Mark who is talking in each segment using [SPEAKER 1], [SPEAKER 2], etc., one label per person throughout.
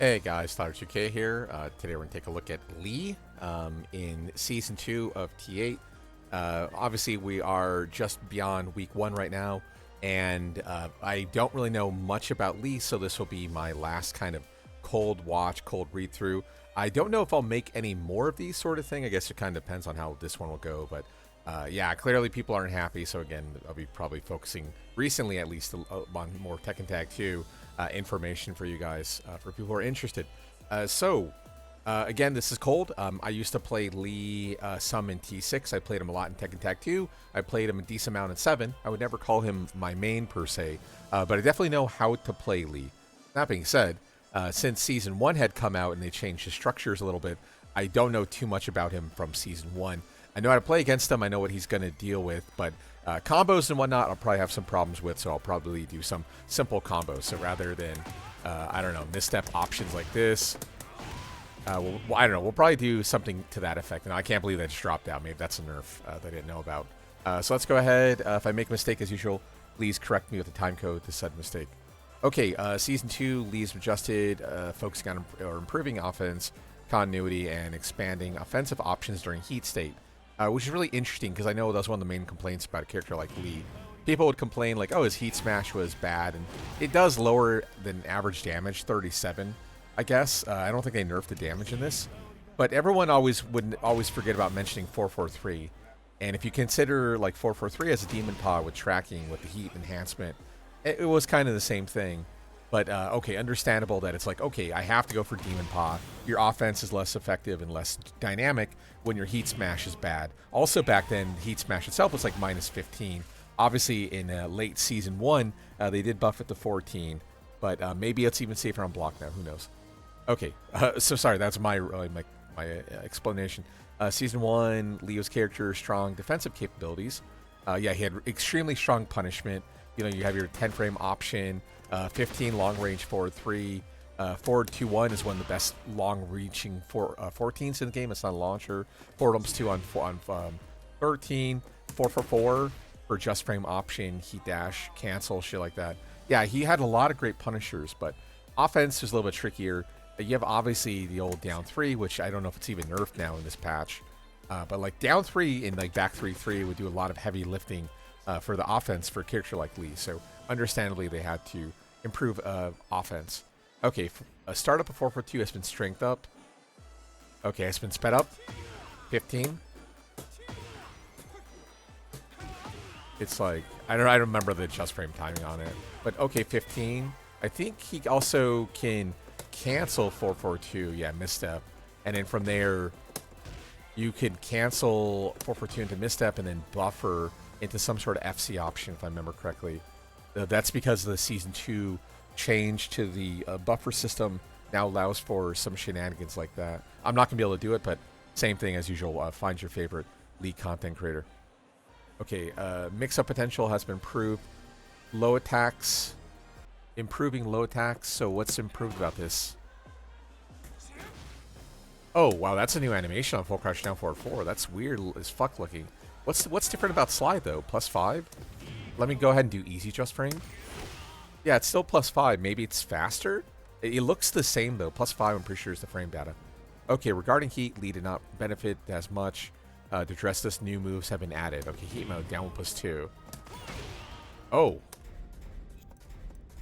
[SPEAKER 1] Hey guys, Tyler2K here. Today we're going to take a look at Lee in Season 2 of T8. Obviously, we are just beyond Week 1 right now, and I don't really know much about Lee, so this will be my last kind of cold watch, cold read-through. I don't know if I'll make any more of these sort of thing. I guess it kind of depends on how this one will go, but yeah, clearly people aren't happy, so again, I'll be probably focusing, recently at least, on more Tekken Tag 2 information for you guys, for people who are interested. Again, this is cold. I used to play Lee some in T6. I played him a lot in Tekken Tag 2. I played him a decent amount in 7. I would never call him my main per se, but I definitely know how to play Lee. That being said, since Season 1 had come out and they changed his structures a little bit, I don't know too much about him from Season 1. I know how to play against him. I know what he's going to deal with, but combos and whatnot, I'll probably have some problems with, so I'll probably do some simple combos. So rather than, I don't know, misstep options like this, well, I don't know, we'll probably do something to that effect. And I can't believe that just dropped out. Maybe that's a nerf that I didn't know about. So let's go ahead. If I make a mistake, as usual, please correct me with the time code to said mistake. Okay, Season 2, Lee's adjusted, focusing on or improving offense, continuity, and expanding offensive options during heat state. Which is really interesting because I know that was one of the main complaints about a character like Lee. People would complain like, oh, his heat smash was bad, and it does lower than average damage, 37, I guess. I don't think they nerfed the damage in this, but everyone would always forget about mentioning 443. And if you consider like 443 as a demon paw with tracking with the heat enhancement, it was kind of the same thing. But, okay, understandable that it's like, okay, I have to go for Demon Paw. Your offense is less effective and less dynamic when your Heat Smash is bad. Also, back then, Heat Smash itself was like minus 15. Obviously, in late Season 1, they did buff it to 14. But maybe it's even safer on block now. Who knows? Okay, so sorry, that's my explanation. Season 1, Leo's character, strong defensive capabilities. Yeah, he had extremely strong punishment. You know, you have your 10-frame option, 15 long-range forward 3. Forward 2-1 is one of the best long-reaching 14s in the game. It's not a launcher. Forward almost 2 on 13. 4 for just frame option, heat dash, cancel, shit like that. Yeah, he had a lot of great punishers, but offense was a little bit trickier. You have obviously the old down 3, which I don't know if it's even nerfed now in this patch. But like down 3 in like back 3-3 would do a lot of heavy lifting for the offense for a character like Lee. So understandably, they had to improve offense. Okay, a startup of 442 has been strength up. Okay, it's been sped up. 15. It's like, I don't remember the just frame timing on it. But okay, 15. I think he also can cancel 442. Yeah, misstep. And then from there, you could cancel 442 into misstep and then buffer into some sort of FC option, if I remember correctly. That's because the Season 2 change to the buffer system now allows for some shenanigans like that. I'm not going to be able to do it, but same thing as usual. Find your favorite League content creator. Okay, mix-up potential has been improved. Low attacks, improving low attacks. So what's improved about this? Oh, wow, that's a new animation on Full Crouch Down Forward 4. That's weird as fuck looking. What's different about Slide, though? +5? Let me go ahead and do easy just frame. Yeah, it's still +5. Maybe it's faster? It looks the same, though. +5, I'm pretty sure, is the frame data. Okay, regarding heat, Lee did not benefit as much. To address this, new moves have been added. Okay, heat mode, down +2. Oh.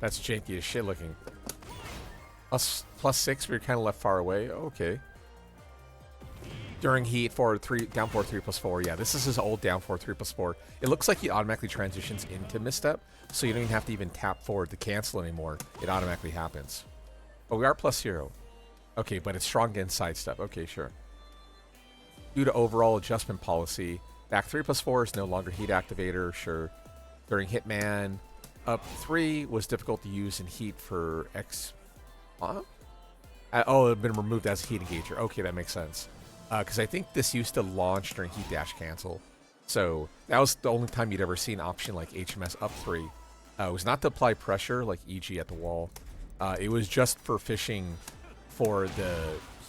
[SPEAKER 1] That's janky as shit looking. +6, we're kind of left far away. Okay. During heat, forward 3, down forward 3 +4. Yeah, this is his old down forward 3 +4. It looks like he automatically transitions into misstep, so you don't even have to even tap forward to cancel anymore. It automatically happens. Oh, we are +0. Okay, but it's strong against sidestep. Okay, sure. Due to overall adjustment policy, back 3 +4 is no longer heat activator. Sure. During Hitman, up 3 was difficult to use in heat for X. Huh? Oh, it had been removed as a heat engager. Okay, that makes sense. Because I think this used to launch during heat dash cancel. So that was the only time you'd ever see an option like HMS up 3. It was not to apply pressure like EG at the wall. It was just for fishing for the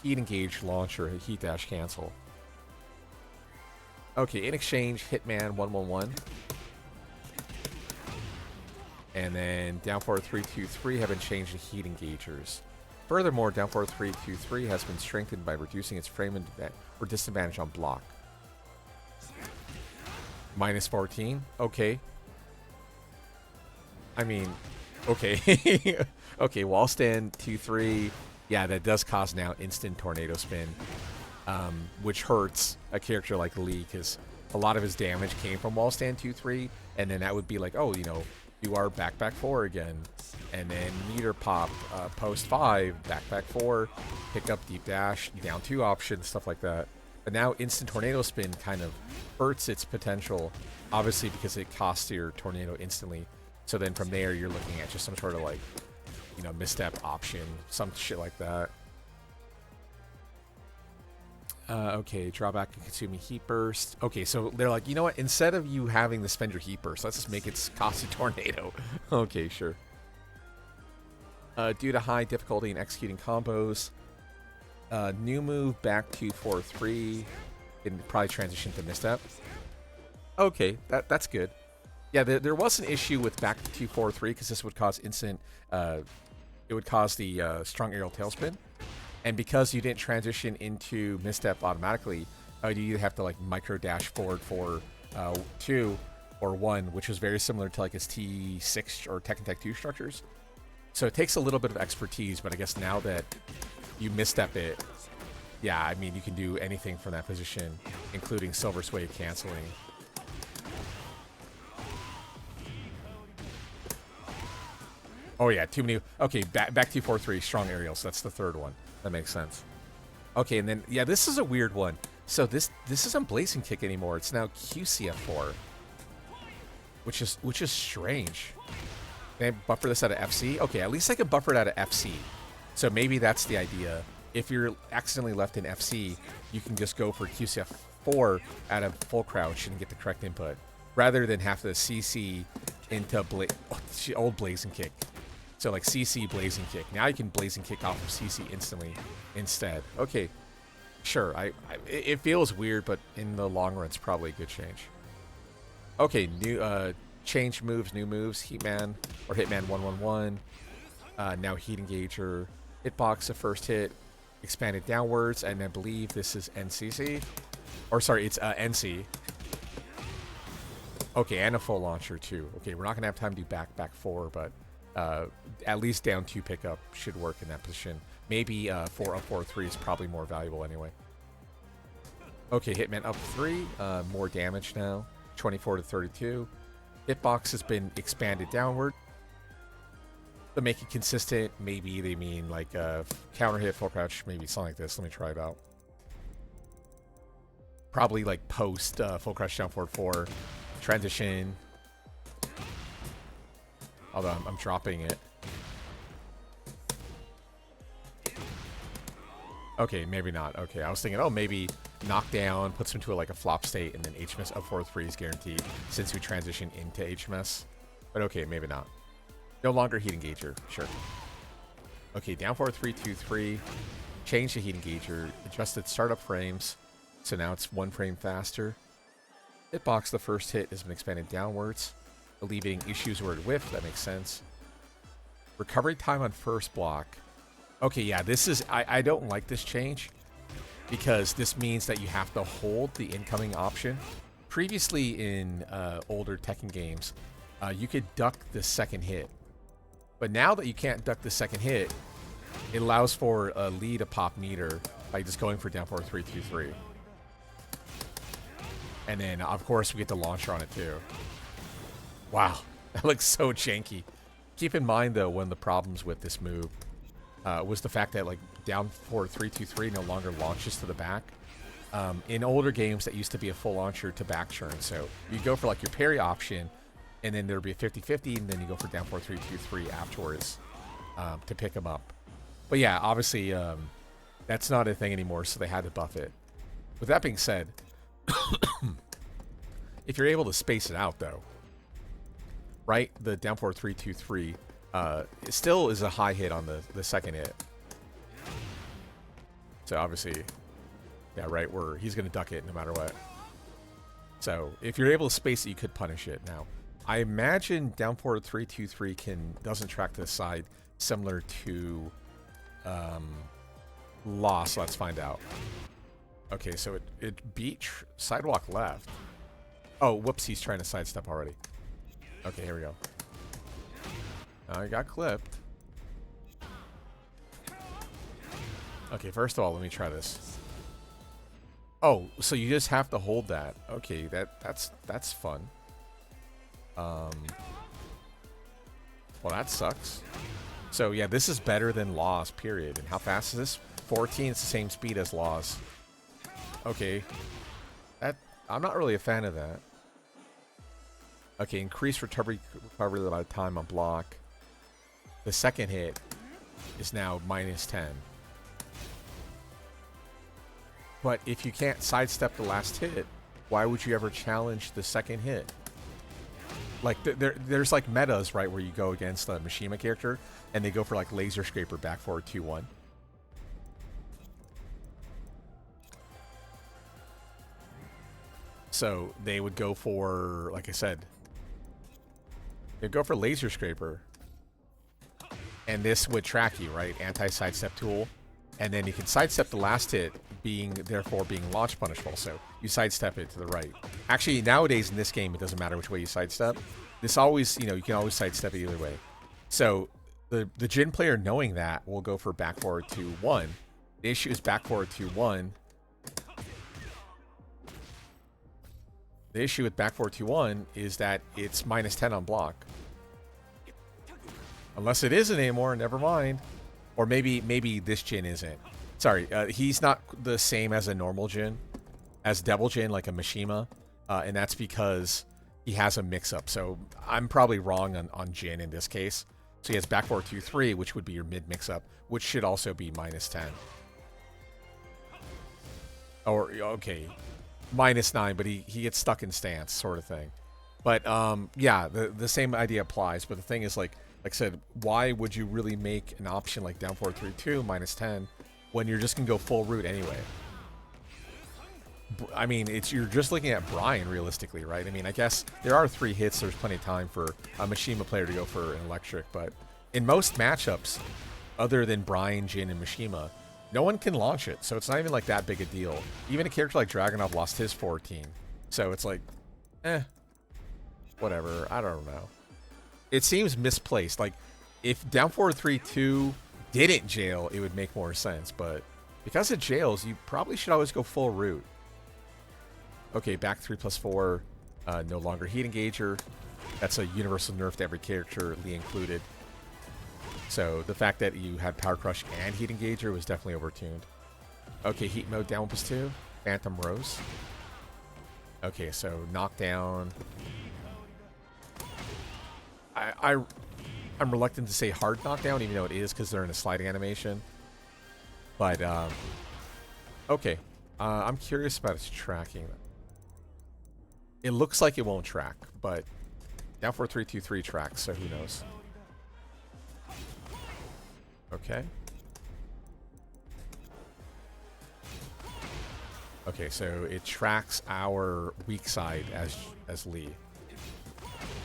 [SPEAKER 1] heat engage launcher, heat dash cancel. Okay, in exchange, Hitman 111. And then down forward 323 have been changed to heat engagers. Furthermore, down forward 3-2-3 has been strengthened by reducing its frame or disadvantage on block. Minus 14? Okay. I mean, okay. Okay, wall stand 2-3. Yeah, that does cause now instant tornado spin, which hurts a character like Lee because a lot of his damage came from wall stand 2-3, and then that would be like, oh, you know, you are back 4 again, and then meter pop, post 5, back 4, pick up deep dash, down 2 option, stuff like that. But now instant tornado spin kind of hurts its potential, obviously because it costs your tornado instantly. So then from there, you're looking at just some sort of like, you know, misstep option, some shit like that. Okay, drawback and consuming heat burst. Okay, so they're like, you know what? Instead of you having to spend your heat burst, let's just make it cost you tornado. Okay, sure. Due to high difficulty in executing combos, new move back to 4-3 can probably transition to misstep. Okay, that's good. Yeah, there was an issue with back to 4-3 because this would cause instant. It would cause the strong aerial tailspin. And because you didn't transition into misstep automatically, you either have to like micro dash forward for 2 or 1, which is very similar to like his T6 or Tekken Tech 2 structures. So it takes a little bit of expertise, but I guess now that you misstep it, yeah, I mean, you can do anything from that position, including Silver Sway canceling. Oh yeah, too many. Okay, back to 4-3, strong aerials. That's the third one. That makes sense. Okay, and then yeah, this is a weird one. So this isn't Blazing Kick anymore. It's now QCF4, which is strange. Can I buffer this out of FC? Okay, at least I can buffer it out of FC. So maybe that's the idea. If you're accidentally left in FC, you can just go for QCF4 out of full crouch and get the correct input, rather than have to CC into old Blazing Kick. So like CC Blazing Kick. Now you can Blazing Kick off of CC instantly instead. Okay, sure. It feels weird, but in the long run, it's probably a good change. Okay, new change moves, new moves. Heatman or Hitman 111. Now Heat Engager. Hitbox, the first hit, expanded downwards, and I believe this is NCC. Or sorry, it's NC. Okay, and a full launcher too. Okay, we're not gonna have time to do back 4, but at least down 2 pickup should work in that position. Maybe 4 up 4-3 is probably more valuable anyway. Okay, Hitman up 3, more damage now, 24 to 32. Hitbox has been expanded downward. To make it consistent, maybe they mean like counter hit, full crouch, maybe something like this. Let me try it out. Probably like post full crouch down forward 4, transition. Although I'm dropping it. Okay, maybe not. Okay, I was thinking, oh, maybe knockdown puts him to like a flop state, and then HMS up 4-3 is guaranteed since we transition into HMS. But okay, maybe not. No longer Heat Engager, sure. Okay, down 4-3-2-3. Change the Heat Engager. Adjusted startup frames, so now it's 1 frame faster. Hitbox, the first hit, has been expanded downwards, alleviating issues where it whiffed. That makes sense. Recovery time on first block. Okay, yeah, this is... I don't like this change because this means that you have to hold the incoming option. Previously in older Tekken games, you could duck the second hit. But now that you can't duck the second hit, it allows for a lead to pop meter by just going for down 4-3-2-3. And then, of course, we get the launcher on it too. Wow, that looks so janky. Keep in mind, though, one of the problems with this move was the fact that, like, down 4-3-2-3 no longer launches to the back. In older games, that used to be a full launcher to back churn. So you go for, like, your parry option, and then there'd be a 50-50, and then you go for down 4-3-2-3 afterwards to pick them up. But yeah, obviously, that's not a thing anymore, so they had to buff it. With that being said, if you're able to space it out, though, right, the down 4-3-2-3 it still is a high hit on the second hit. So obviously, yeah, right, he's going to duck it no matter what. So if you're able to space it, you could punish it. Now, I imagine down 4-3-2-3 doesn't track to the side, similar to Lost. Let's find out. Okay, so it beat sidewalk left. Oh, whoops, he's trying to sidestep already. Okay, here we go. He got clipped. Okay, first of all, let me try this. Oh, so you just have to hold that. Okay, that's fun. Well, that sucks. So yeah, this is better than Laws, period. And how fast is this? 14. It's the same speed as Laws. Okay, I'm not really a fan of that. Okay, increase recovery time on block. The second hit is now -10. But if you can't sidestep the last hit, why would you ever challenge the second hit? Like, there's like metas, right, where you go against a Mishima character, and they go for like Laser Scraper back forward 2-1. So they would go for, like I said, they'd go for Laser Scraper. And this would track you, right? Anti-sidestep tool. And then you can sidestep the last hit, therefore being launch punishable. So you sidestep it to the right. Actually, nowadays in this game, it doesn't matter which way you sidestep. This always, you can always sidestep it either way. So the Jin player knowing that will go for back forward 2-1. The issue is back forward 2-1. The issue with back forward 2-1 is that it's -10 on block. Unless it isn't anymore, never mind. Or maybe this Jin isn't. Sorry, he's not the same as a normal Jin, as Devil Jin, like a Mishima, and that's because he has a mix-up. So I'm probably wrong on Jin in this case. So he has back forward 2-3, which would be your mid mix-up, which should also be -10. Or, okay, -9, but he gets stuck in stance, sort of thing. But yeah, the same idea applies. But the thing is, like I said, why would you really make an option like down forward 3-2 -10 when you're just gonna go full root anyway? I mean, you're just looking at Brian realistically, right? I mean, I guess there are 3 hits. There's plenty of time for a Mishima player to go for an electric, but in most matchups, other than Brian, Jin, and Mishima, no one can launch it, so it's not even like that big a deal. Even a character like Dragunov lost his 14, so it's like, whatever. I don't know. It seems misplaced. Like, if down forward 3-2 didn't jail, it would make more sense, but because it jails, you probably should always go full root. Okay, back 3+4, no longer heat engager. That's a universal nerf to every character, Lee included. So the fact that you had Power Crush and Heat Engager was definitely overtuned. Okay, Heat Mode down 1+2. Phantom Rose. Okay, so knockdown. I'm reluctant to say hard knockdown, even though it is because they're in a sliding animation. But, okay. I'm curious about its tracking. It looks like it won't track, but down 4-3-2-3 tracks, so who knows. Okay. Okay, so it tracks our weak side as Lee.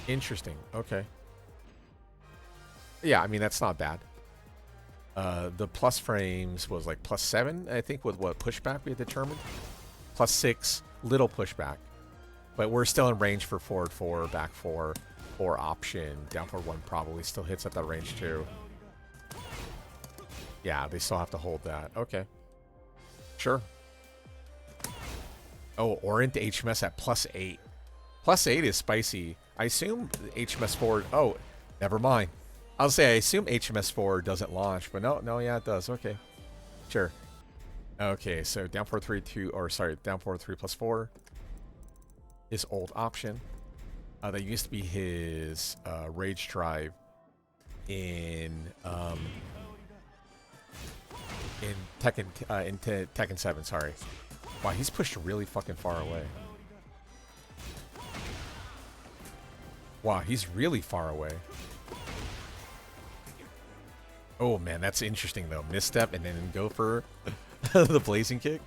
[SPEAKER 1] Interesting. Okay. Yeah, I mean, that's not bad. The plus frames was like +7, I think, with what pushback we had determined. +6, little pushback. But we're still in range for forward 4, back 4, or option. Down forward 1 probably still hits at that range too. Yeah, they still have to hold that. Okay. Sure. Oh, Orient to HMS at +8. +8 is spicy. I assume HMS forward... Oh, never mind. I'll say I assume HMS forward doesn't launch, but no, yeah, it does. Okay. Sure. Okay, so down 4-3-2, or sorry, down 4-3+4. His old option. That used to be his Rage Drive in Tekken 7, sorry. Wow, he's pushed really fucking far away. Wow, he's really far away. Oh man, that's interesting though. Misstep and then go for the blazing kick.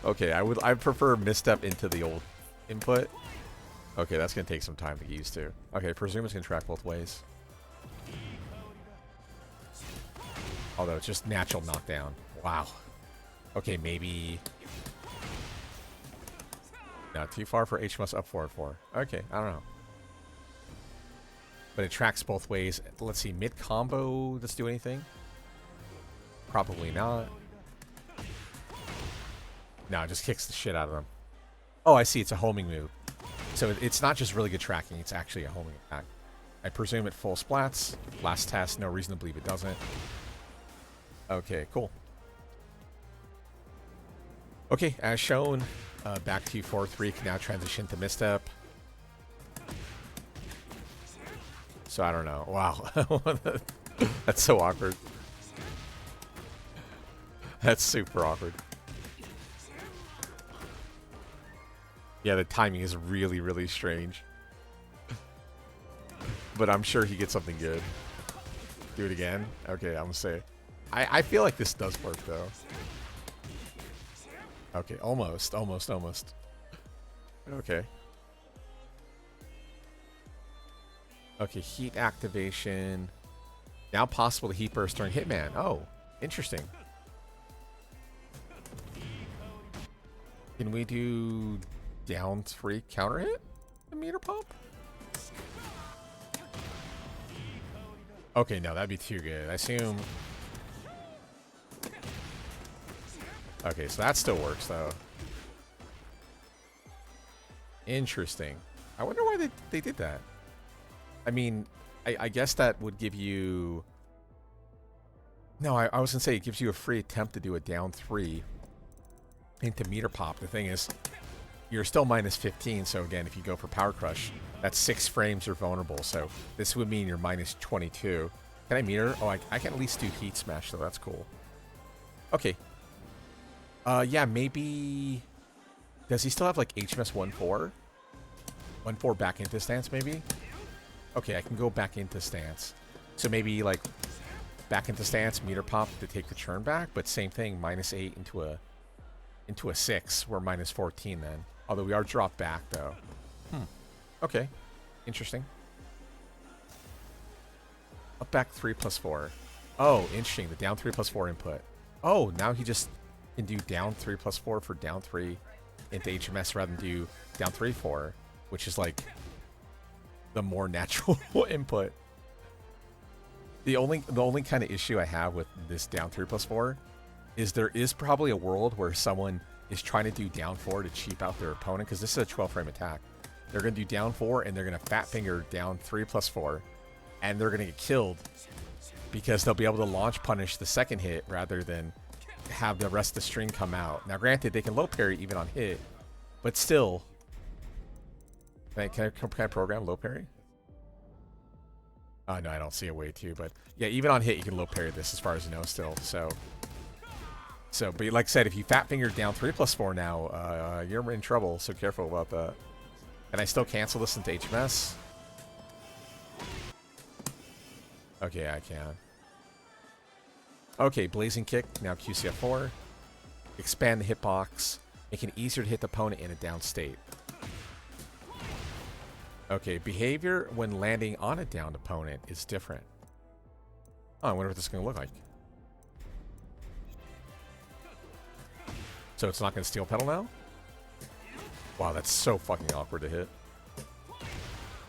[SPEAKER 1] Okay, I prefer misstep into the old input. Okay, that's gonna take some time to get used to. Okay, presume it's gonna track both ways. Although it's just natural knockdown. Wow. Okay, maybe... Not too far for HMS up forward 4. Okay, I don't know. But it tracks both ways. Let's see, mid combo, does it do anything? Probably not. No, it just kicks the shit out of them. Oh, I see, it's a homing move. So it's not just really good tracking, it's actually a homing attack. I presume it full splats. Last test, no reason to believe it doesn't. Okay, cool. Okay, as shown, back to 4-3 can now transition to misstep. So I don't know. Wow. That's so awkward. That's super awkward. Yeah, the timing is really, really strange. But I'm sure he gets something good. Do it again? Okay, I'm gonna say. I feel like this does work, though. Okay, almost. Okay. Okay, heat activation. Now possible to heat burst during Hitman. Oh, interesting. Can we do down 3 counter hit? The meter pop? Okay, no, that'd be too good. I assume... Okay, so that still works, though. Interesting. I wonder why they did that. I mean, I guess that would give you... No, I was going to say it gives you a free attempt to do a down 3 into meter pop. The thing is, you're still minus 15, so again, if you go for Power Crush, that's 6 frames are vulnerable, so this would mean you're minus 22. Can I meter? Oh, I can at least do Heat Smash, though. That's cool. Okay. Yeah, maybe... Does he still have, like, HMS 1-4? 1-4 back into stance, maybe? Okay, I can go back into stance. So maybe, like, back into stance, meter pop to take the churn back, but same thing, minus 8 into a 6. We're minus 14 then. Although we are dropped back, though. Okay. Interesting. Up back 3+4. Oh, interesting. The down 3+4 input. Oh, now he just can do down 3+4 for down 3 into HMS rather than do down 3-4, which is like the more natural input. The only kind of issue I have with this down 3+4 is there is probably a world where someone is trying to do down 4 to cheap out their opponent, because this is a 12 frame attack. They're going to do down 4 and they're going to fat finger down 3+4, and they're going to get killed because they'll be able to launch punish the second hit rather than have the rest of the string come out. Now, granted, they can low parry even on hit, but still. Can I program low parry? Oh, no, I don't see a way to, but yeah, even on hit, you can low parry this as far as you know still, so, but like I said, if you fat finger down 3+4 now, you're in trouble, so careful about that. Can I still cancel this into HMS? Okay, I can. Okay, Blazing Kick, now QCF4. Expand the hitbox. Make it easier to hit the opponent in a down state. Okay, behavior when landing on a downed opponent is different. Oh, I wonder what this is going to look like. So it's not going to steel pedal now? Wow, that's so fucking awkward to hit.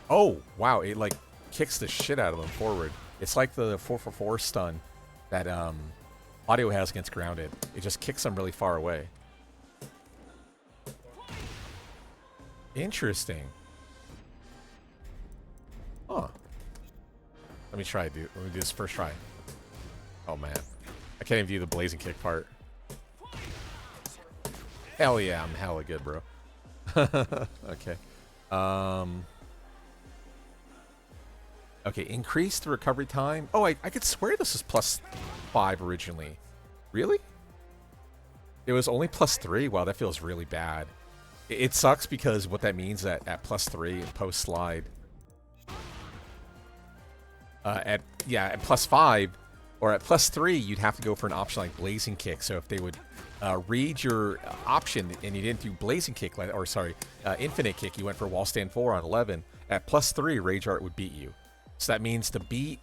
[SPEAKER 1] Oh, wow, it like kicks the shit out of them forward. It's like the 4-4-4 stun that Audio has against grounded. It just kicks them really far away. Interesting. Huh. Let me do this first try. Oh man. I can't even do the Blazing Kick part. Hell yeah, I'm hella good, bro. Okay. Okay, increase the recovery time. Oh, I could swear this was +5 originally. Really? It was only +3? Wow, that feels really bad. It sucks because what that means that at +3 and post slide, at +5 or at +3, you'd have to go for an option like Blazing Kick. So if they would read your option and you didn't do Blazing Kick, or sorry, Infinite Kick, you went for Wall Stand 4 on 11. At +3, Rage Art would beat you. So that means to beat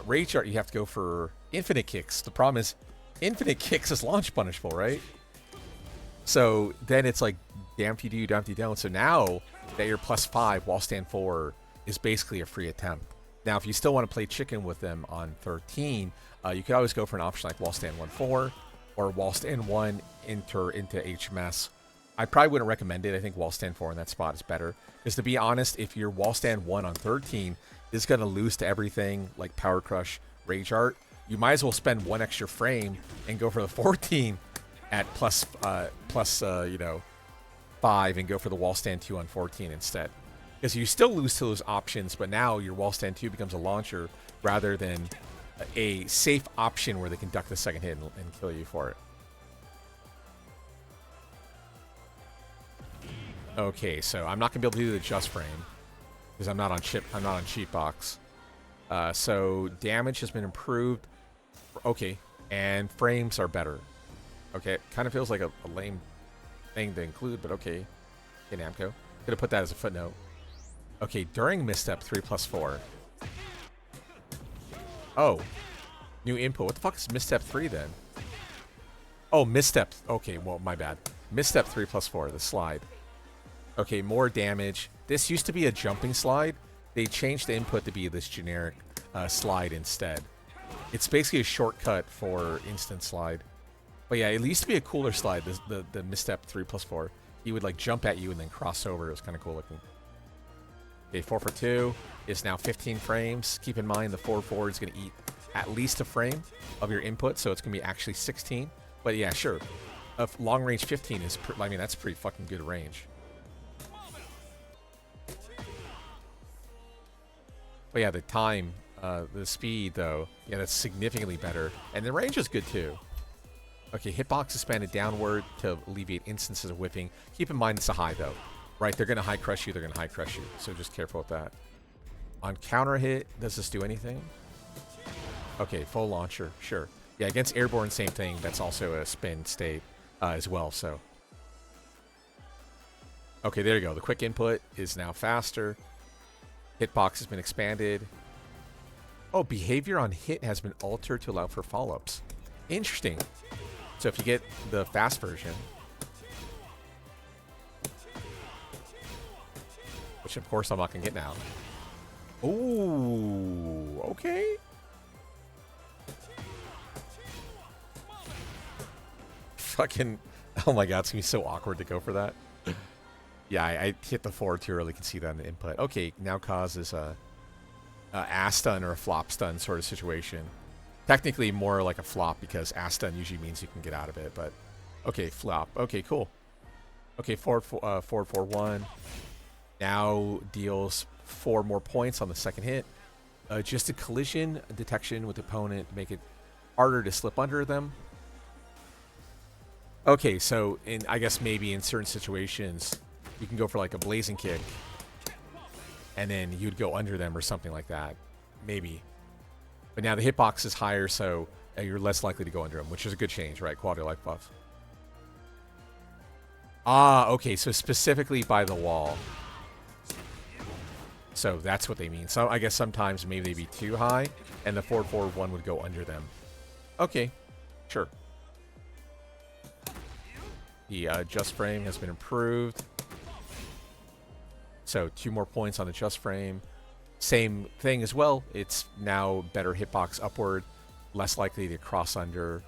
[SPEAKER 1] Rage Art, you have to go for infinite kicks. The problem is, infinite kicks is launch punishable, right? So then it's like, damned if you do, damned if you don't. So now that you're +5, wall stand 4 is basically a free attempt. Now, if you still want to play chicken with them on 13, you could always go for an option like wall stand 1-4 or wall stand 1 enter into HMS. I probably wouldn't recommend it. I think wall stand 4 in that spot is better. Because to be honest, if your wall stand 1 on 13 is going to lose to everything like Power Crush, Rage Art, you might as well spend 1 extra frame and go for the 14 at plus 5 and go for the wall stand 2 on 14 instead. Because you still lose to those options, but now your wall stand 2 becomes a launcher rather than a safe option where they can duck the second hit and kill you for it. Okay, so I'm not gonna be able to do the just frame because I'm not on cheat box. So damage has been improved. Okay, and frames are better. Okay, it kind of feels like a lame thing to include, but okay. In Namco, could have put that as a footnote. Okay, during misstep 3+4. Oh, new input. What the fuck is misstep 3 then? Oh, misstep. Okay, well, my bad. Misstep 3+4, the slide. Okay, more damage. This used to be a jumping slide. They changed the input to be this generic slide instead. It's basically a shortcut for instant slide. But yeah, it used to be a cooler slide, the misstep 3+4. He would like jump at you and then cross over. It was kind of cool looking. Okay, 4 for 2 is now 15 frames. Keep in mind the 4-4 is going to eat at least a frame of your input, so it's going to be actually 16. But yeah, sure. Long range 15 is, I mean, that's pretty fucking good range. But yeah, the time, the speed though, yeah, that's significantly better. And the range is good too. Okay, hitbox expanded downward to alleviate instances of whipping. Keep in mind it's a high though. Right, they're going to high crush you, they're going to high crush you. So just careful with that. On counter hit, does this do anything? Okay, full launcher, sure. Yeah, against airborne, same thing. That's also a spin state as well, so. Okay, there you go. The quick input is now faster. Hitbox has been expanded. Oh, behavior on hit has been altered to allow for follow-ups. Interesting. So if you get the fast version, which of course I'm not going to get now. Ooh, okay. Fucking, oh my god, it's going to be so awkward to go for that. Yeah, I hit the 4 too early. You can see that in the input. Okay, now causes a ass stun or a flop stun sort of situation. Technically more like a flop because ass stun usually means you can get out of it, but okay, flop. Okay, cool. Okay, 4-4-1. Now deals 4 more points on the second hit. Just a collision detection with the opponent to make it harder to slip under them. Okay, so I guess maybe in certain situations you can go for like a blazing kick and then you'd go under them or something like that. Maybe. But now the hitbox is higher, so you're less likely to go under them, which is a good change, right? Quality of life buff. Ah, okay, so specifically by the wall. So that's what they mean. So I guess sometimes maybe they'd be too high, and the 4-4-1 would go under them. Okay, sure. The just frame has been improved. So 2 more points on the just frame. Same thing as well. It's now better hitbox upward, less likely to cross under,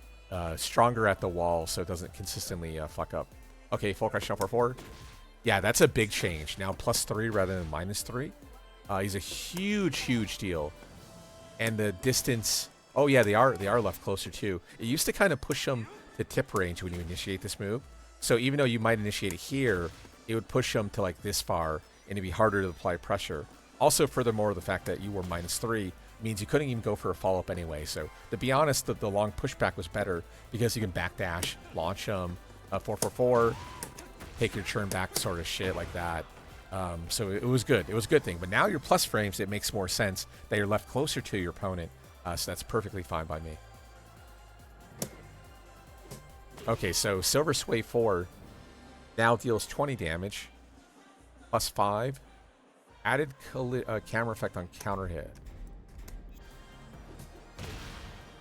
[SPEAKER 1] stronger at the wall, so it doesn't consistently fuck up. Okay, full crush 4-4. Yeah, that's a big change. Now +3 rather than -3. He's a huge deal. And the distance, oh yeah, they are left closer too. It used to kind of push them to tip range when you initiate this move. So even though you might initiate it here, it would push them to like this far, and it'd be harder to apply pressure. Also, furthermore, the fact that you were -3 means you couldn't even go for a follow-up anyway. So to be honest, the long pushback was better because you can backdash, launch them, 4-4-4, take your turn back sort of shit like that. So it was good. It was a good thing. But now your plus frames, it makes more sense that you're left closer to your opponent. So that's perfectly fine by me. Okay, so Silver Sway 4 now deals 20 damage, +5. Added camera effect on counter hit.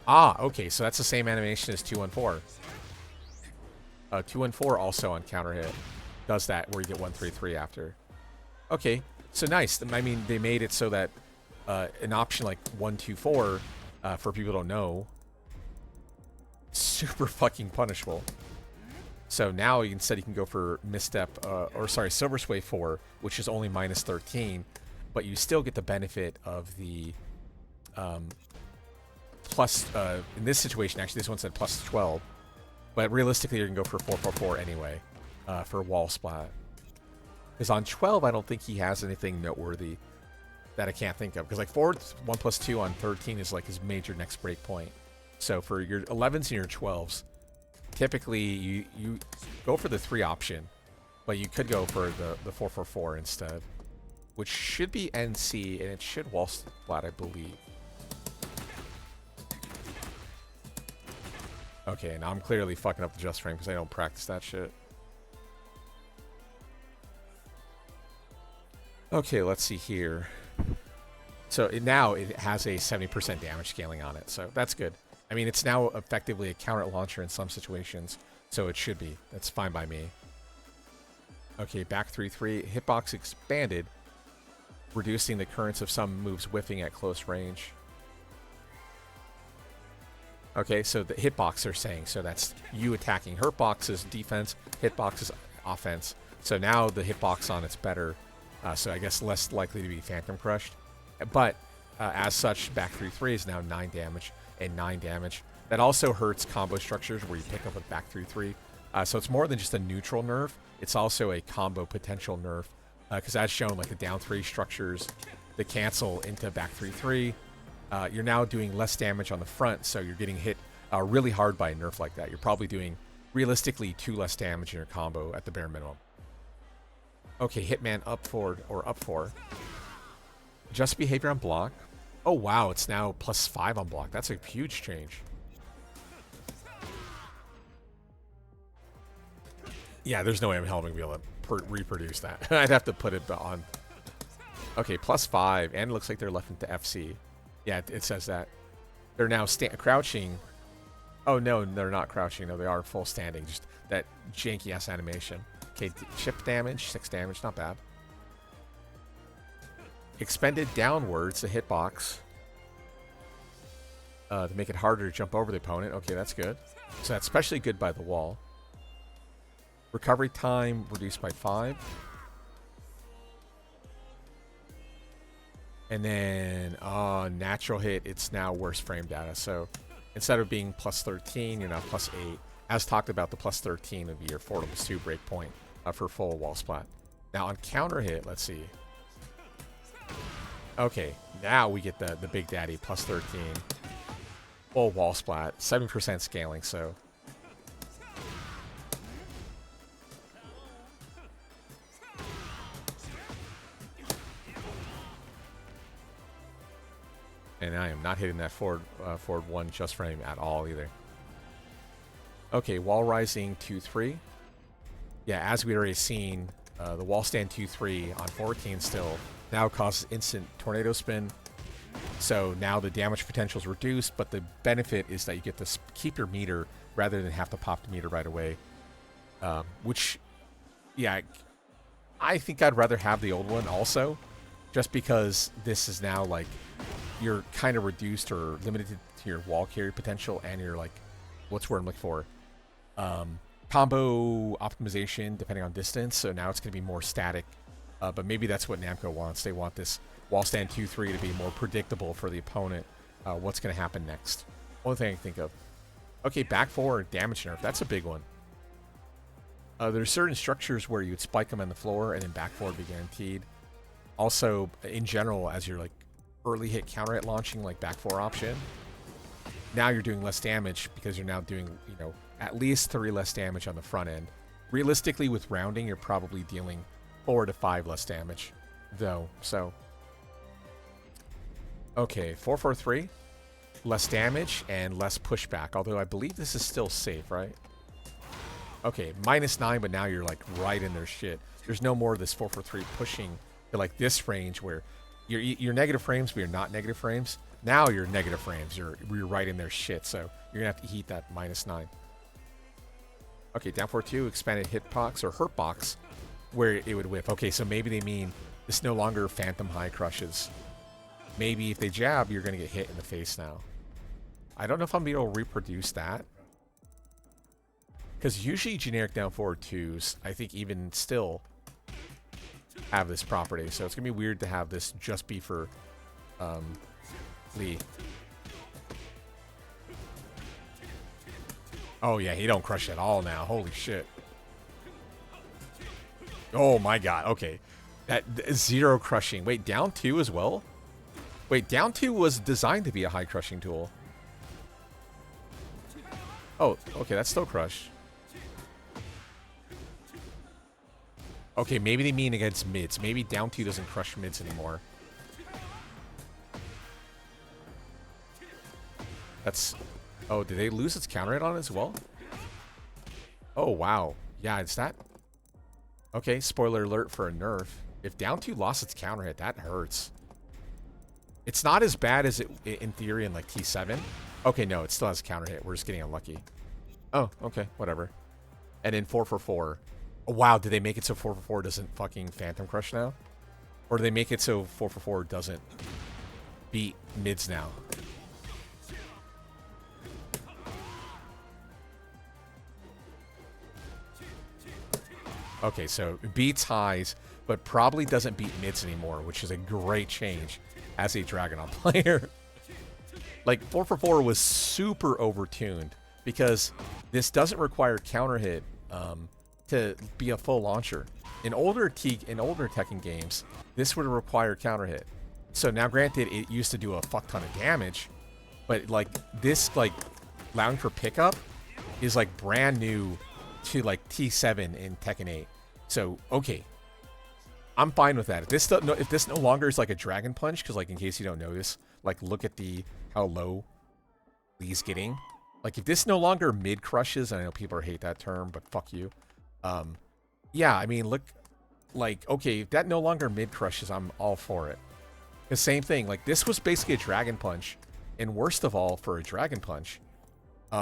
[SPEAKER 1] Ah, okay, so that's the same animation as 214. 214 also on counter hit does that, where you get 133 after. Okay, so nice. I mean, they made it so that an option like 124, for people who don't know, super fucking punishable. So now instead you can go for misstep, or sorry, Silver Sway 4, which is only minus 13, but you still get the benefit of the plus, in this situation, actually this one said plus 12, but realistically you can go for 444 anyway, for wall splat. Because on 12, I don't think he has anything noteworthy that I can't think of. Because like 1 plus 2 on 13 is like his major next break point. So for your 11s and your 12s, typically you go for the 3 option, but you could go for the 444 instead, which should be NC, and it should wall splat, I believe. Okay, now I'm clearly fucking up the just frame because I don't practice that shit. Okay, let's see here. So now it has a 70% damage scaling on it, so that's good. I mean, it's now effectively a counter launcher in some situations, so it should be. That's fine by me. Okay, back 3-3. Hitbox expanded, reducing the currents of some moves whiffing at close range. Okay, so the hitbox they're saying, so that's you attacking. Hurtbox is defense, hitbox is offense. So now the hitbox on it's better. So I guess less likely to be Phantom Crushed. But as such, back 3-3 is now 9 damage and 9 damage. That also hurts combo structures where you pick up with back 3-3. So it's more than just a neutral nerf. It's also a combo potential nerf. Because as shown, like the down 3 structures that cancel into back 3-3, you're now doing less damage on the front. So you're getting hit really hard by a nerf like that. You're probably doing realistically 2 less damage in your combo at the bare minimum. Okay, Hitman up forward or up 4. Adjust behavior on block. Oh wow, it's now plus 5 on block. That's a huge change. Yeah, there's no way I'm helping be able to reproduce that. I'd have to put it on. Okay, plus 5, and it looks like they're left into FC. Yeah, it says that. They're now crouching. Oh no, they're not crouching. No, they are full standing. Just that janky ass animation. Okay, chip damage, 6 damage, not bad. Expended downwards, the hitbox, to make it harder to jump over the opponent. Okay, that's good. So that's especially good by the wall. Recovery time reduced by 5. And then natural hit, it's now worse frame data. So instead of being plus 13, you're now plus 8. As talked about, the plus 13 would be your 4+2 break point for full wall splat. Now on counter hit, let's see. Okay, now we get the Big Daddy plus 13. Full wall splat, 7% scaling, so. And I am not hitting that forward 1 just frame at all either. Okay, wall rising 2-3. Yeah, as we already seen, the wall stand 2-3 on 14 still now causes instant tornado spin. So now the damage potential is reduced, but the benefit is that you get to keep your meter rather than have to pop the meter right away. Which, yeah, I think I'd rather have the old one also, just because this is now like you're kind of reduced or limited to your wall carry potential and your like, what's the word I'm looking for? Combo optimization depending on distance. So now it's going to be more static. But maybe that's what Namco wants. They want this wall stand 2-3 to be more predictable for the opponent. What's going to happen next? Only thing I can think of. Okay, back 4 damage nerf. That's a big one. There's certain structures where you'd spike them on the floor and then back 4 would be guaranteed. Also, in general, as you're like early hit counter hit launching, like back 4 option, now you're doing less damage because you're now doing, you know, at least 3 less damage on the front end. Realistically, with rounding, you're probably dealing 4 to 5 less damage, though. So, okay, 4-4-3, less damage and less pushback. Although I believe this is still safe, right? Okay, -9, but now you're like right in their shit. There's no more of this 4-4-3 pushing to like this range where you're negative frames, but you're not negative frames. Now you're negative frames. You're rewriting their shit, so you're gonna have to heat that -9. Okay, down 4-2, expanded hitbox or hurtbox, where it would whiff. Okay, so maybe they mean it's no longer phantom high crushes. Maybe if they jab, you're gonna get hit in the face now. I don't know if I'm gonna be able to reproduce that. Because usually generic down forward 2s, I think even still have this property. So it's gonna be weird to have this just be for Lee. Oh yeah, he don't crush at all now. Holy shit. Oh my god. Okay. That 0 crushing. Wait, down 2 as well? Wait, down 2 was designed to be a high crushing tool. Oh, okay, that's still crush. Okay, maybe they mean against mids. Maybe down 2 doesn't crush mids anymore. That's... Oh, did they lose its counter hit on it as well? Oh, wow. Yeah, it's that... Okay, spoiler alert for a nerf. If down 2 lost its counter hit, that hurts. It's not as bad as it in theory in like T7. Okay, no, it still has a counter hit. We're just getting unlucky. Oh, okay, whatever. And then 4-4. Oh, wow, did they make it so 4-4 doesn't fucking Phantom Crush now? Or do they make it so 4-4 doesn't beat mids now? Okay, so it beats highs, but probably doesn't beat mids anymore, which is a great change as a Dragonon player. Like, 4-4 was super overtuned because this doesn't require counter hit to be a full launcher. In older Tekken games, this would require counter hit. So now, granted, it used to do a fuck ton of damage, but like this, like allowing for pickup is like brand new to like T7 in Tekken 8. So okay, I'm fine with that. If this no longer is like a Dragon Punch, because like in case you don't notice, like look at how low Lee's getting. Like if this no longer mid crushes, and I know people hate that term, but fuck you. Yeah, I mean look, like okay, if that no longer mid crushes, I'm all for it. The same thing, like this was basically a Dragon Punch, and worst of all for a Dragon Punch,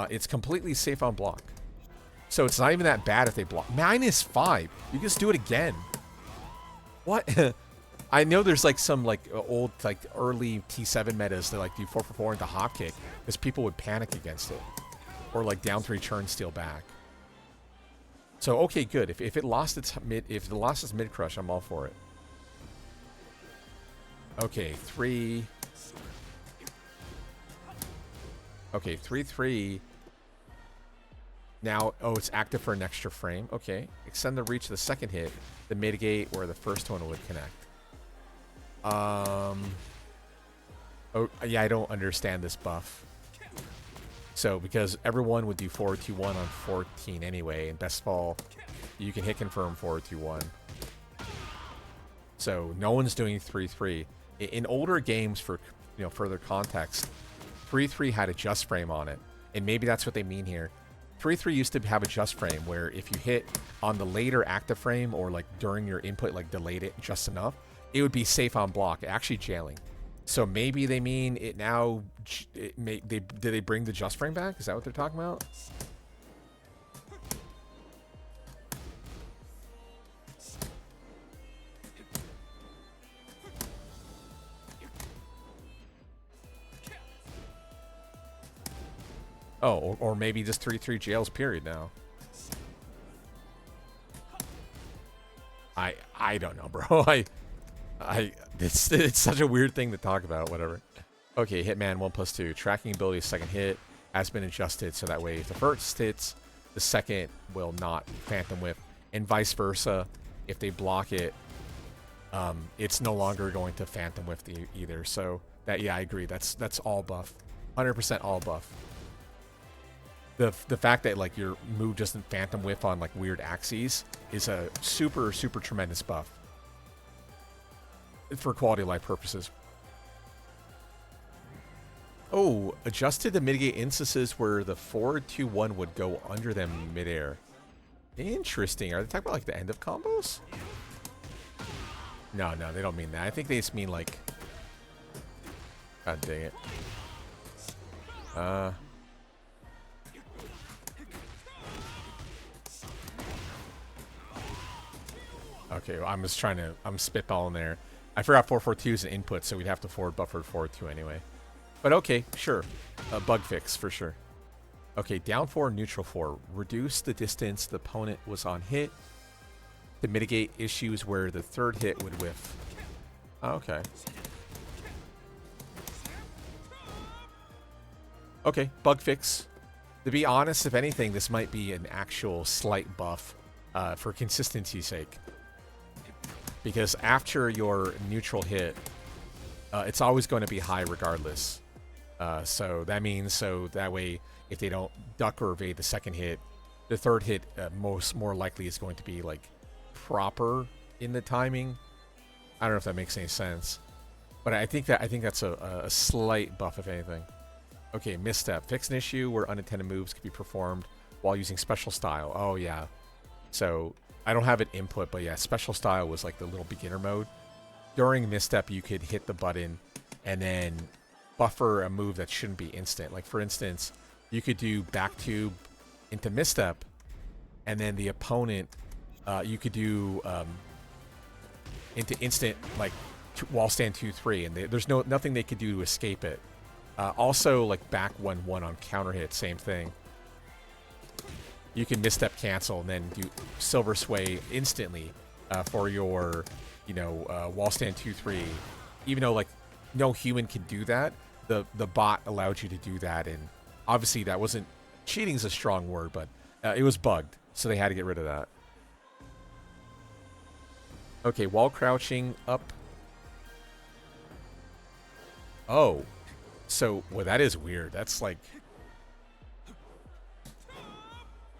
[SPEAKER 1] it's completely safe on block. So it's not even that bad if they block. -5. You can just do it again. What? I know there's like some like old like early T7 metas that like do 4-4 into hop kick because people would panic against it, or like down 3 turn steal back. So okay, good. If it lost its mid crush, I'm all for it. Okay, 3. Okay, 3-3. Now, oh, it's active for an extra frame. Okay. Extend the reach of the second hit to mitigate where the first one would connect. Oh, yeah, I don't understand this buff. So, because everyone would do 4-2-1 on 14 anyway, and best of all, you can hit confirm 4-2-1. So, no one's doing 3-3. In older games, for further context, 3-3 had a just frame on it, and maybe that's what they mean here. 3-3 used to have a just frame where if you hit on the later active frame or like during your input, like delayed it just enough, it would be safe on block, actually jailing. So maybe they mean it now. Did they bring the just frame back? Is that what they're talking about? Oh, or maybe just 3-3 jails period now. I don't know, bro. It's such a weird thing to talk about. Whatever. Okay, Hitman 1+2 tracking ability second hit has been adjusted so that way if the first hits, the second will not phantom whip, and vice versa. If they block it, it's no longer going to phantom whip either. So that, yeah, I agree. That's all buff, 100% all buff. The fact that like your move doesn't phantom whiff on like weird axes is a super tremendous buff for quality of life purposes. Oh, adjusted to mitigate instances where the 4-2-1 would go under them midair. Interesting. Are they talking about like the end of combos? No, they don't mean that. I think they just mean like God dang it. Okay, well, I'm spitballing there. I forgot 442 is an input, so we'd have to forward buffer forward 2 anyway. But okay, sure. A bug fix for sure. Okay, down 4, neutral 4. Reduce the distance the opponent was on hit to mitigate issues where the third hit would whiff. Okay. Okay, bug fix. To be honest, if anything, this might be an actual slight buff for consistency's sake. Because after your neutral hit, it's always going to be high regardless. So that means, that way, if they don't duck or evade the second hit, the third hit more likely is going to be like proper in the timing. I don't know if that makes any sense, but I think that's a slight buff if anything. Okay, misstep. Fix an issue where unintended moves can be performed while using special style. Oh yeah. So I don't have an input, but yeah, special style was like the little beginner mode. During misstep, you could hit the button and then buffer a move that shouldn't be instant. Like for instance, you could do back tube into misstep, and then the opponent, you could do into instant like wall stand 2-3, and there's nothing they could do to escape it. Also, like back 1-1 on counter hit, same thing. You can misstep cancel and then do silver sway instantly for your, wall stand 2-3. Even though like no human can do that, the bot allowed you to do that, and obviously that wasn't cheating is a strong word, but it was bugged, so they had to get rid of that. Okay, while crouching up. Oh, so well that is weird. That's like,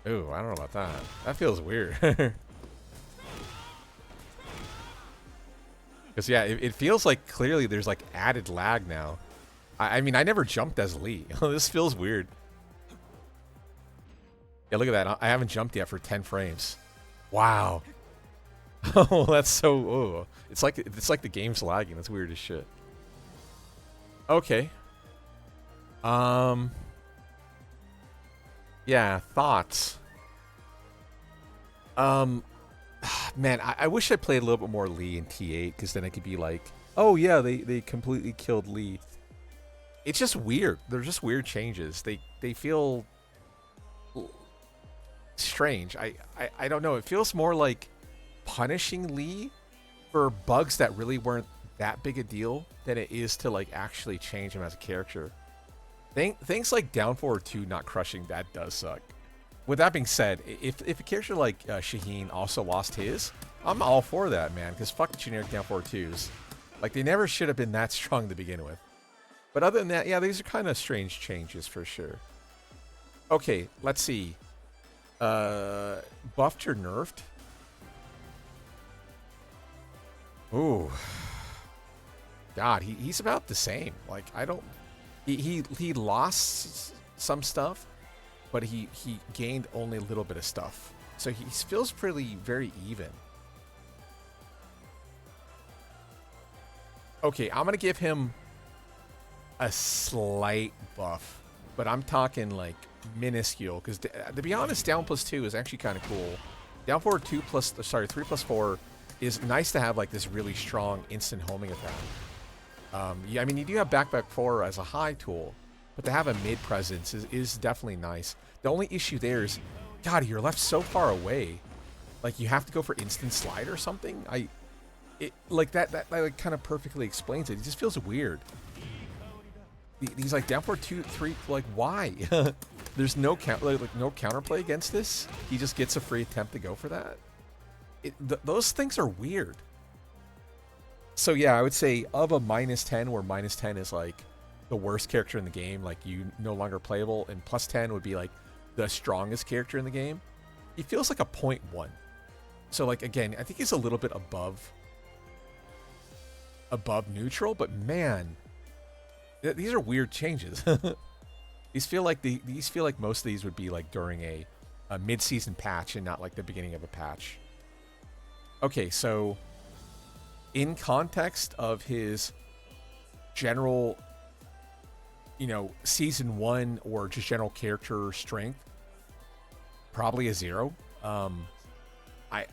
[SPEAKER 1] ooh, I don't know about that. That feels weird. Because yeah, it feels like clearly there's like added lag now. I mean, I never jumped as Lee. This feels weird. Yeah, look at that. I haven't jumped yet for 10 frames. Wow. Oh, that's so. Oh, it's like the game's lagging. That's weird as shit. Okay. Yeah, thoughts. Man, I wish I played a little bit more Lee in T8, because then I could be like, oh yeah, they completely killed Lee. It's just weird. They're just weird changes. They feel strange. I don't know. It feels more like punishing Lee for bugs that really weren't that big a deal than it is to like actually change him as a character. Things like down forward 2 not crushing, that does suck. With that being said, if a character like Shaheen also lost his, I'm all for that, man, because fuck generic down forward 2s. Like, they never should have been that strong to begin with. But other than that, yeah, these are kind of strange changes for sure. Okay, let's see. Buffed or nerfed? Ooh. God, he's about the same. Like, I don't... He lost some stuff, but he gained only a little bit of stuff. So he feels pretty very even. Okay, I'm going to give him a slight buff, but I'm talking like minuscule, because to be honest, down +2 is actually kind of cool. Down forward 3 +4 is nice to have like this really strong instant homing attack. Yeah, I mean, you do have back 4 as a high tool, but to have a mid presence is definitely nice. The only issue there is, God, you're left so far away. Like, you have to go for instant slide or something. That like kind of perfectly explains it. It just feels weird. He's like down for 2, 3. Like, why? There's no no counterplay against this. He just gets a free attempt to go for that. Those things are weird. So yeah, I would say of a -10, where -10 is like the worst character in the game, like you no longer playable, and +10 would be like the strongest character in the game. He feels like a 0.1. So like, again, I think he's a little bit above neutral, but man, these are weird changes. These feel like most of these would be like during a mid-season patch and not like the beginning of a patch. Okay, so in context of his general you know, season 1 or just general character strength, probably a 0. I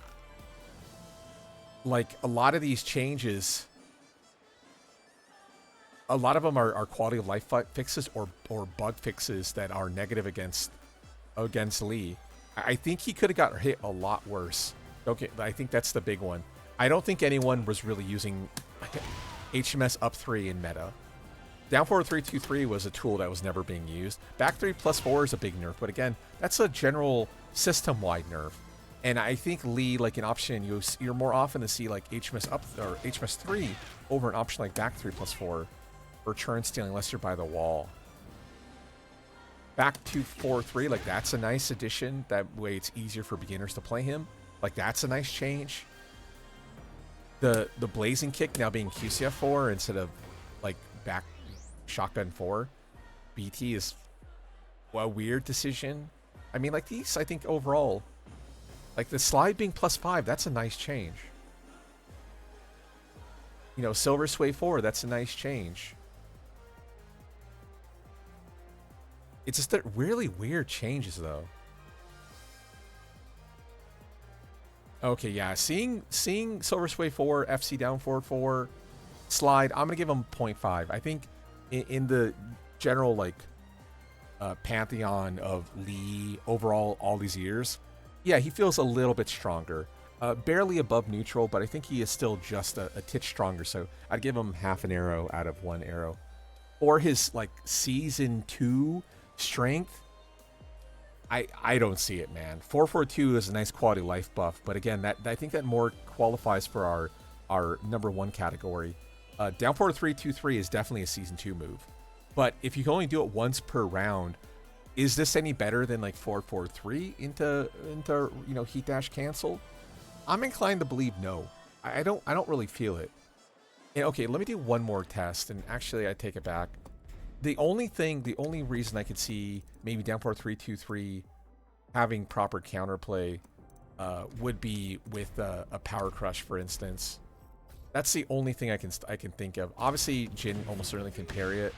[SPEAKER 1] like a lot of these changes. A lot of them are quality of life fixes or bug fixes that are negative against Lee. I think he could have got hit a lot worse. Okay, I think that's the big one. I don't think anyone was really using HMS up 3 in meta. Down forward 3-2-3 was a tool that was never being used. Back 3 plus 4 is a big nerf, but again, that's a general system-wide nerf. And I think Lee, like an option, you're more often to see like HMS up or HMS 3 over an option like back 3 plus 4 or turn stealing unless you're by the wall. Back 2-4-3, like that's a nice addition. That way it's easier for beginners to play him. Like that's a nice change. The blazing kick now being QCF 4 instead of like back shotgun 4 BT is a weird decision. I mean, like these, I think overall, like the slide being +5, that's a nice change. You know, silver sway 4, that's a nice change. It's just that really weird changes though. Okay, yeah, seeing silver sway 4, FC down forward 4, slide, I'm gonna give him 0.5. I think in the general like pantheon of Lee overall all these years, yeah, he feels a little bit stronger. Barely above neutral, but I think he is still just a titch stronger, so I'd give him half an arrow out of 1 arrow. Or his like season 2 strength, I don't see it, man. 442 is a nice quality life buff, but again, that I think that more qualifies for our number 1 category. Down forward 3-2-3 is definitely a season 2 move, but if you can only do it once per round, is this any better than like 4-4-3 into you know, heat dash cancel? I'm inclined to believe no. I don't really feel it. And okay, let me do one more test, and actually I take it back. The only reason I could see maybe down forward 3-2-3 having proper counterplay would be with a power crush, for instance. That's the only thing I can think of. Obviously, Jin almost certainly can parry it,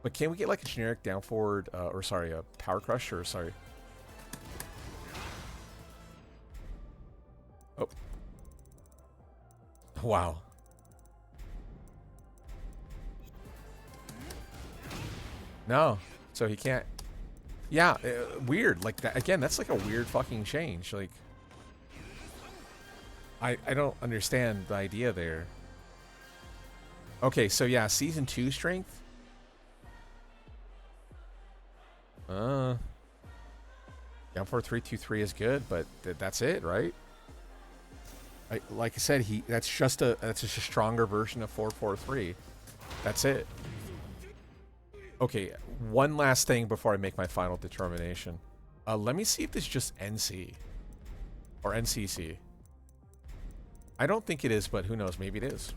[SPEAKER 1] but can we get like a generic down forward, or sorry, a power crush, or sorry. Oh. Wow. No, so he can't. Yeah, weird. Like that again. That's like a weird fucking change. Like, I don't understand the idea there. Okay, so yeah, season 2 strength. Down for 3-2-3 is good, but that's it, right? Like I said, that's just a stronger version of 4-4-3. That's it. Okay, one last thing before I make my final determination. Let me see if this is just NC or NCC. I don't think it is, but who knows? Maybe it is.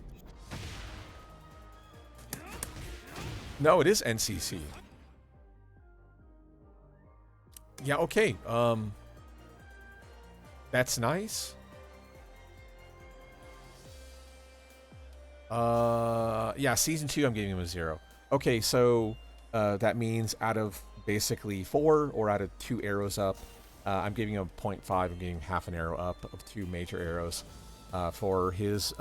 [SPEAKER 1] No, it is NCC. Yeah, okay. That's nice. Yeah, season 2, I'm giving him a 0. Okay, so that means out of basically 4 or out of 2 arrows up, I'm giving him 0.5. I'm giving him half an arrow up of 2 major arrows for his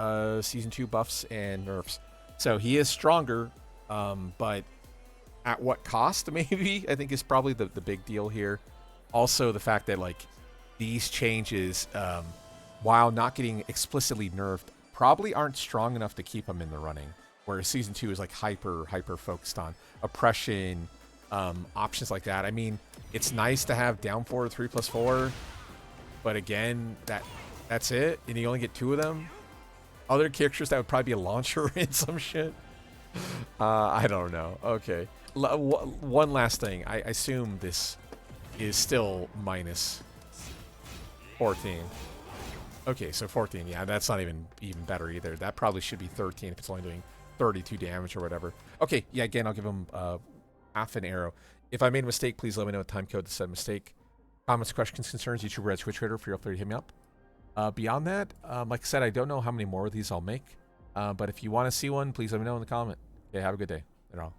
[SPEAKER 1] season 2 buffs and nerfs. So he is stronger, but at what cost? Maybe I think is probably the big deal here. Also, the fact that like these changes, while not getting explicitly nerfed, probably aren't strong enough to keep him in the running. Whereas season 2 is like hyper focused on oppression, options like that. I mean, it's nice to have down forward 3+4, but again, that's it, and you only get 2 of them. Other characters, that would probably be a launcher and some shit. I don't know. Okay, one last thing. I assume this is still minus 14. Okay, so 14. Yeah, that's not even better either. That probably should be 13 if it's only doing 32 damage or whatever. Okay, yeah, again, I'll give him half an arrow. If I made a mistake, please let me know a time code to set a mistake. Comments, questions, concerns, YouTube, Red, Twitch, Twitter, feel free to hit me up. Beyond that, like I said, I don't know how many more of these I'll make. But if you want to see one, please let me know in the comment. Okay, have a good day. That's all.